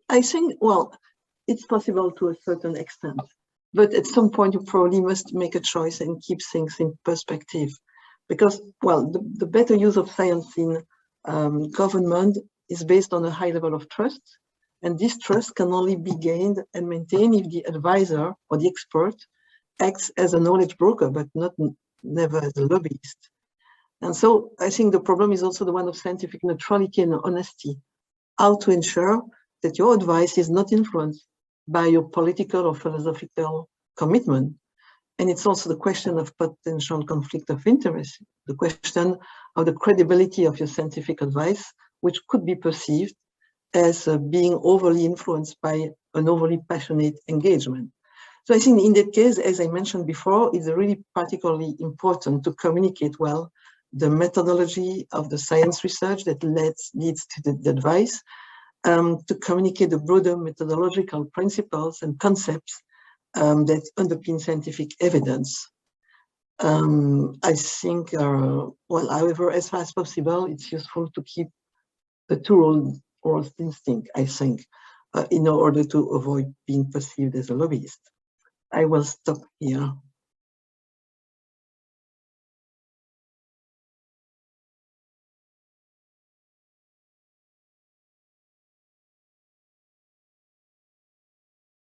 I think, well, it's possible to a certain extent, but at some point you probably must make a choice and keep things in perspective. Because, well, the better use of science in government is based on a high level of trust. And this trust can only be gained and maintained if the advisor or the expert acts as a knowledge broker, but never as a lobbyist. And so I think the problem is also the one of scientific neutrality and honesty. How to ensure that your advice is not influenced by your political or philosophical commitment. And it's also the question of potential conflict of interest, the question of the credibility of your scientific advice, which could be perceived as being overly influenced by an overly passionate engagement. So I think in that case, as I mentioned before, it's really particularly important to communicate well the methodology of the science research that leads to the advice, to communicate the broader methodological principles and concepts that underpin scientific evidence. I think, well, however, as far as possible, it's useful to keep the two-roles instinct, I think, in order to avoid being perceived as a lobbyist. I will stop here.